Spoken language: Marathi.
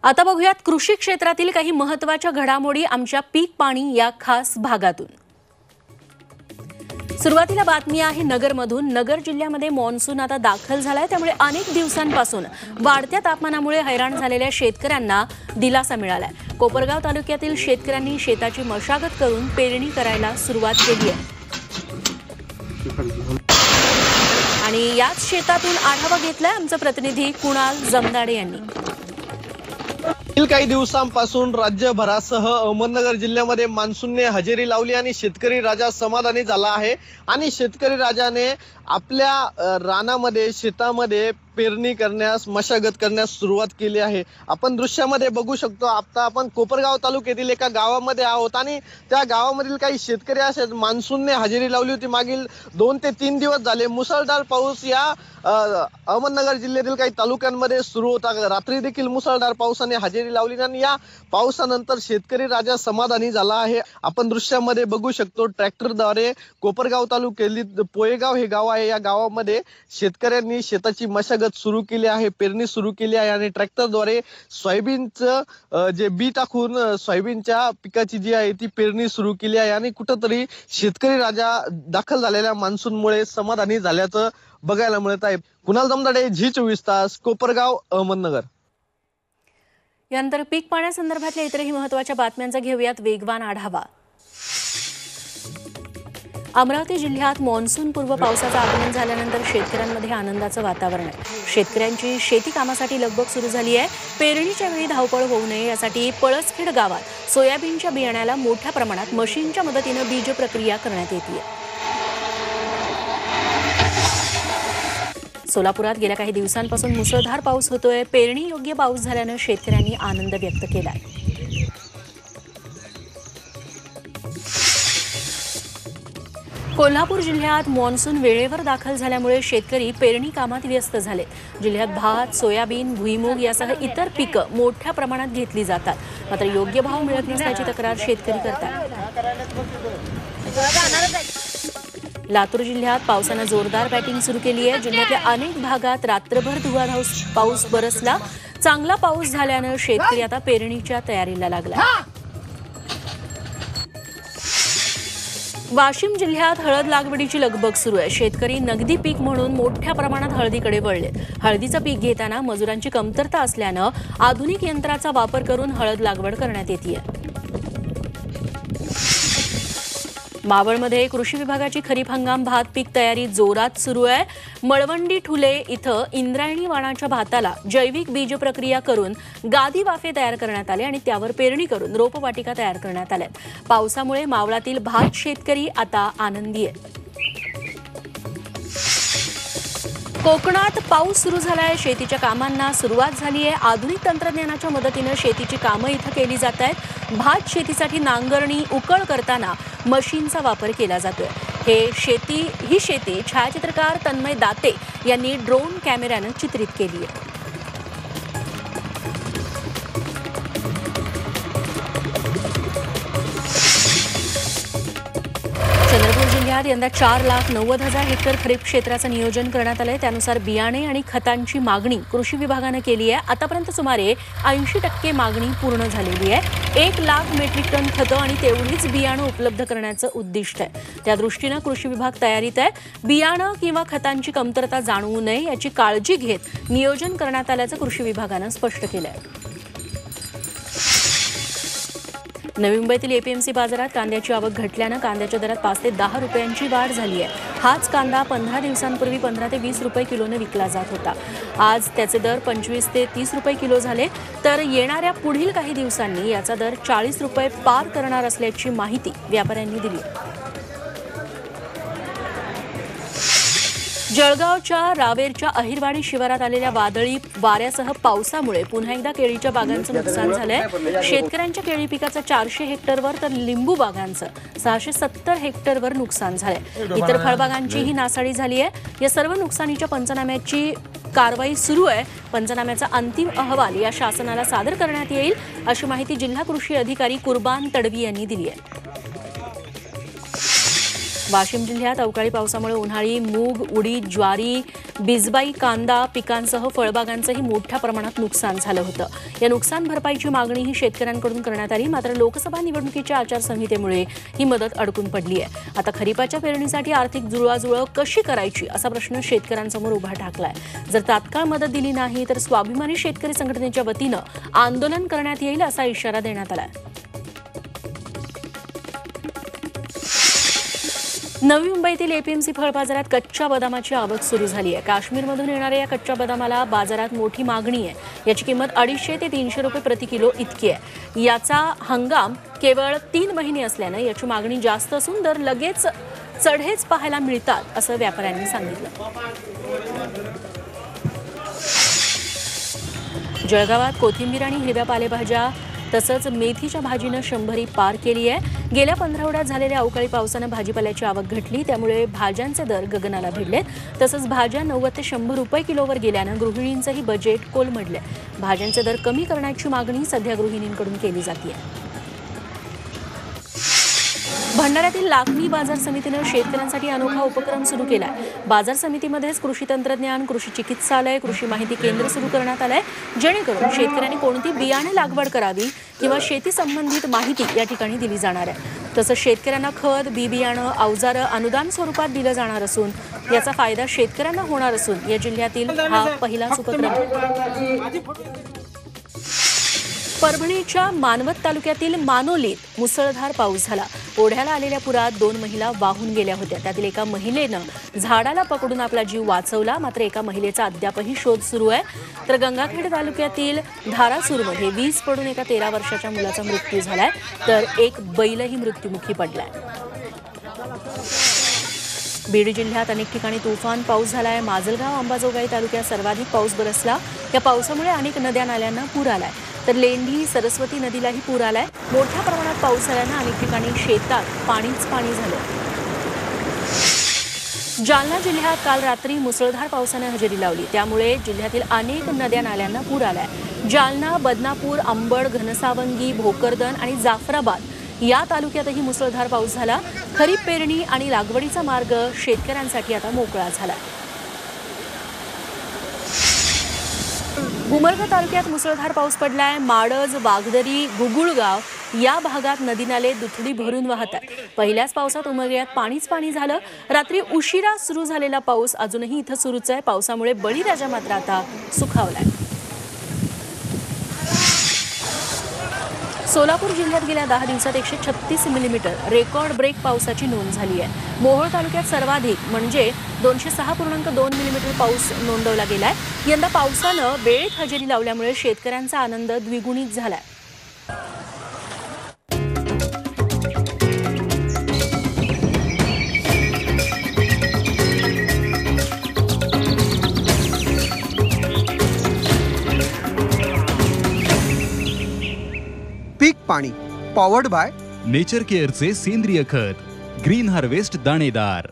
आता बघूयात कृषी क्षेत्रातील काही महत्त्वाच्या घडामोडी आमच्या पीक पाणी या खास भागातून। सुरुवातीला बातमी आहे नगरमधून। नगर जिल्ह्यामध्ये मॉन्सून आता दाखल झालाय, त्यामुळे अनेक दिवसांपासून वाढत्या तापमानामुळे हैराण झालेल्या शेतकऱ्यांना दिलासा मिळालाय। कोपरगाव तालुक्यातील शेतकऱ्यांनी शेताची मशागत करून पेरणी करायला सुरुवात केली आहे आणि याच शेतातून आढावा घेतलाय आमचे प्रतिनिधी कुणाल जमदाडे यांनी। काही दिवसांपासून राज्यभरासह अहमदनगर जिल्ह्यामध्ये मान्सूनने हजेरी लावली आणि शेतकरी राजा समाधानी झाला आहे आणि शेतकरी राजाने आपल्या रानामध्ये शेतामध्ये पेरणी करण्यास मशागत करण्यास सुरुवात केली आहे। आपण दृश्यामध्ये बघू शकतो। आता आपण कोपरगाव तालुक्यातील एका गावामध्ये आहोत आणि त्या गावामधील काही शेतकरी असे मान्सूनने हजेरी लावली होती। मागील 2 ते 3 दिवस झाले मुसळधार पाऊस या अहमदनगर जिल्ह्यातील काही तालुक्यांमध्ये सुरू होता। रात्री देखील मुसळधार पावसाने हजेरी लावली आणि या पावसानंतर शेतकरी राजा समाधानी झाला आहे। आपण दृश्यामध्ये बघू शकतो ट्रॅक्टरद्वारे कोपरगाव तालुक्यातील पोयेगाव हे गाव आहे, या गावामध्ये शेतकऱ्यांनी शेताची मशागत सुरू केली आहे, पेरणी सुरू केली आहे आणि ट्रॅक्टरद्वारे सोयाबीनचं जे बी टाकून सोयाबीनच्या पिकाची जी आहे ती पेरणी सुरू केली आहे आणि कुठंतरी शेतकरी राजा दाखल झालेल्या मान्सूनमुळे समाधानी झाल्याचं बघायला मिळत आहे। कुणाल जमदाडे, झी24 तास, कोपरगाव, अहमदनगर। यानंतर पीक पाण्यासंदर्भातल्या इतरही महत्त्वाच्या बातम्यांचा घेऊयात वेगवान आढावा। अमरावती जिल्ह्यात मॉन्सूनपूर्व पावसाचं आगमन झाल्यानंतर शेतकऱ्यांमध्ये आनंदाचं वातावरण आहे। शेतकऱ्यांची शेती कामासाठी लगबग सुरू झाली आहे। पेरणीच्या वेळी धावपळ होऊ नये यासाठी पळसखेड गावात सोयाबीनच्या बियाण्याला मोठ्या प्रमाणात मशीनच्या मदतीने बीज प्रक्रिया करण्यात येते। सोलापुरात गेल्या काही दिवसांपासून मुसळधार पाऊस होतोय। पेरणी योग्य पाऊस झाल्याने शेतकऱ्यांनी आनंद व्यक्त केलाय। कोल्हापूर जिल्ह्यात मॉन्सून वेळेवर दाखल झाल्यामुळे शेतकरी पेरणी कामात व्यस्त झाले। जिल्ह्यात भात, सोयाबीन, भुईमूग यासह इतर पिकं मोठ्या प्रमाणात घेतली जातात, मात्र योग्य भाव मिळत नसल्याची तक्रार शेतकरी करतात। लातूर जिल्ह्यात पावसाने जोरदार बॅटिंग सुरू केली आहे। जिल्ह्यातल्या अनेक भागात रात्रभर धुवाधार पाऊस बरसला। चांगला पाऊस झाल्याने शेतकरी आता पेरणीच्या तयारीला लागला। वाशिम जिल्ह्यात हळद लागवडीची लगबग सुरू आहे। शेतकरी नगदी पीक म्हणून मोठ्या प्रमाणात हळदीकडे वळले। हळदीचं पीक घेताना मजुरांची कमतरता असल्यानं आधुनिक यंत्राचा वापर करून हळद लागवड करण्यात येते। मावळमध्ये कृषी विभागाची खरीप हंगाम भात पीक तयारी जोरात सुरू आहे। मळवंडी ठुले इथं इंद्रायणी वाणाच्या भाताला जैविक बीज प्रक्रिया करून गादी वाफे तयार करण्यात आले आणि त्यावर पेरणी करून रोपवाटिका तयार करण्यात आल्या। पावसामुळे मावळातील भात शेतकरी आता आनंदी आहे। कोकणात पाऊस सुरू झालाय। शेतीच्या कामांना सुरुवात झाली आहे। आधुनिक तंत्रज्ञानाच्या मदतीने शेतीची कामं इथं केली जात आहेत। भात शेतीसाठी नांगरणी उकळ करताना मशीनचा वापर केला जातोय। ही शेती छायाचित्रकार तन्मय दाते यांनी ड्रोन कॅमेऱ्याने चित्रित केली आहे। चंद्रपूर जिल्ह्यात यंदा 4,90,000 हेक्टर खरीप क्षेत्राचं नियोजन करण्यात आलंय। त्यानुसार बियाणे आणि खतांची मागणी कृषी विभागाने केली आहे। आतापर्यंत सुमारे 80% मागणी पूर्ण झालेली आहे। 1,00,000 मेट्रिक टन खतं आणि तेवढीच बियाणं उपलब्ध करण्याचं उद्दिष्ट आहे। त्या दृष्टीने कृषी विभाग तयारीत आहे। बियाणं किंवा खतांची कमतरता जाणवू नये याची काळजी घेत नियोजन करण्यात आल्याचं कृषी विभागानं स्पष्ट केलं आहे। नवी मुंबईतील एपीएमसी बाजारात कांद्याची आवक घटल्यानं कांद्याच्या दरात 5 ते 10 रुपयांची वाढ झाली आहे। हाच कांदा 15 दिवसांपूर्वी 15 ते 20 रुपये किलोने विकला जात होता। आज त्याचे दर 25 ते 30 रुपये किलो झाले, तर येणाऱ्या पुढील काही दिवसांनी याचा दर 40 रुपये पार करणार असल्याची माहिती व्यापाऱ्यांनी दिली। जळगावच्या रावेरच्या अहिरवाडी शिवारात आलेल्या वादळी वाऱ्यासह पावसामुळे पुन्हा एकदा केळीच्या बागांचं नुकसान झालंय। शेतकऱ्यांच्या केळी पिकाचं 400 हेक्टरवर तर लिंबू बागांचं 670 हेक्टरवर नुकसान झालंय। इतर फळबागांचीही नासाडी झाली आहे। या सर्व नुकसानीच्या पंचनाम्याची कारवाई सुरू आहे। पंचनाम्याचा अंतिम अहवाल या शासनाला सादर करण्यात येईल, अशी माहिती जिल्हा कृषी अधिकारी कुर्बान तडवी यांनी दिली आहे। वाशिम जिल्ह्यात अवकाळी पावसामुळे उन्हाळी मूग, उडीद, ज्वारी, बिजबाई, कांदा पिकांसह फळबागांचंही मोठ्या प्रमाणात नुकसान झालं होतं. या नुकसान भरपाईची मागणीही शेतकऱ्यांकडून करण्यात आली. मात्र लोकसभा निवडणुकीच्या आचारसंहितेमुळे ही मदत अडकून पडली आहे. आता खरीपाच्या पेरणीसाठी आर्थिक जुळवाजुळव कशी करायची असा प्रश्न शेतकऱ्यांसमोर उभा ठाकलाय. जर तात्काळ मदत दिली नाही तर स्वाभिमानी शेतकरी संघटनेच्या वतीनं आंदोलन करण्यात येईल असा इशारा देण्यात आलाय. नवी मुंबईतील एपीएमसी फळ बाजारात कच्च्या बदामाची आवक सुरू झाली आहे. काश्मीरमधून येणाऱ्या या कच्च्या बदामाला बाजारात मोठी मागणी आहे. याची किंमत 250 ते 300 रुपये प्रति किलो इतकी आहे. याचा हंगाम केवळ 3 महिने असल्यानं याची मागणी जास्त असून दर लगेच चढेच पाहायला मिळतात असं व्यापाऱ्यांनी सांगितलं. जळगावात कोथिंबीर आणि हिरव्या पालेभाज्या तसंच मेथीच्या भाजीनं 100 पार केली आहे. गेल्या 15 आठवड्यात झालेल्या अवकाळी पावसानं भाजीपाल्याची आवक घटली. त्यामुळे भाज्यांचे दर गगनाला भिडलेत. तसंच भाज्या 90 ते 100 रुपये किलोवर गेल्यानं गृहिणींचंही बजेट कोलमडलंय. भाज्यांचे दर कमी करण्याची मागणी सध्या गृहिणींकडून केली जाते. भंडाऱ्यातील लाखनी बाजार समितीनं शेतकऱ्यांसाठी अनोखा उपक्रम सुरू केलाय. बाजार समितीमध्येच कृषी तंत्रज्ञान, कृषी चिकित्सालय, कृषी माहिती केंद्र सुरू करण्यात आलंय. जेणेकरून शेतकऱ्यांनी कोणती बियाणे लागवड करावी किंवा शेती संबंधित माहिती या ठिकाणी दिली जाणार आहे. तसंच शेतकऱ्यांना खत, बी बियाणं, अवजारं अनुदान स्वरूपात दिलं जाणार असून याचा फायदा शेतकऱ्यांना होणार असून या जिल्ह्यातील हा पहिलाच उपक्रम आहे. परभणीच्या मानवत तालुक्यातील मानोलीत मुसळधार पाऊस झाला. ओढ्याला आलेल्या पुरात 2 महिला वाहून गेल्या होत्या. त्यातील एका महिलेनं झाडाला पकडून आपला जीव वाचवला. मात्र एका महिलेचा अद्यापही शोध सुरू आहे. तर गंगाखेड तालुक्यातील धारासूरमध्ये वीज पडून एका 13 वर्षाच्या मुलाचा मृत्यू झालाय. तर एक बैलही मृत्युमुखी पडलाय. बीड जिल्ह्यात अनेक ठिकाणी तुफान पाऊस झालाय. माजलगाव, अंबाजोगाई तालुक्यात सर्वाधिक पाऊस बरसला. या पावसामुळे अनेक नद्या नाल्यांना पूर आलाय. तर लेंडी, सरस्वती नदीलाही पूर आलाय. मोठ्या प्रमाणात पाऊस झाल्यानं अनेक ठिकाणी शेतात पाणीच पाणी झालं. जालना जिल्ह्यात काल रात्री मुसळधार पावसाने हजेरी लावली. त्यामुळे जिल्ह्यातील अनेक नद्या नाल्यांना पूर आलाय. जालना, बदनापूर, अंबड, घनसावंगी, भोकरदन आणि जाफराबाद या तालुक्यातही मुसळधार पाऊस झाला. खरीप पेरणी आणि लागवडीचा मार्ग शेतकऱ्यांसाठी आता मोकळा झाला. उमरगा तालुक्यात मुसळधार पाऊस पडलाय. माडज, वाघदरी, गुगुळगाव या भागात नदी नाले दुथडी भरून वाहत आहेत. पहिल्याच पावसात उमरग्यात पाणीच पाणी झालं. रात्री उशिरा सुरू झालेला पाऊस अजूनही इथं सुरूच आहे. पावसामुळे बळीराजा मात्र आता सुखावलाय. सोलापूर जिल्ह्यात गेल्या 10 दिवसात 136 मिलीमीटर रेकॉर्ड ब्रेक पावसाची नोंद झाली आहे. मोहोळ तालुक्यात सर्वाधिक म्हणजे 206.2 मिलीमीटर पाऊस नोंदवला गेलाय. यंदा पावसानं वेळेत हजेरी लावल्यामुळे शेतकऱ्यांचा आनंद द्विगुणित झालाय. पीक पाणी पॉवर्ड बाय नेचर केअरचे सेंद्रिय खत ग्रीन हार्वेस्ट दाणेदार.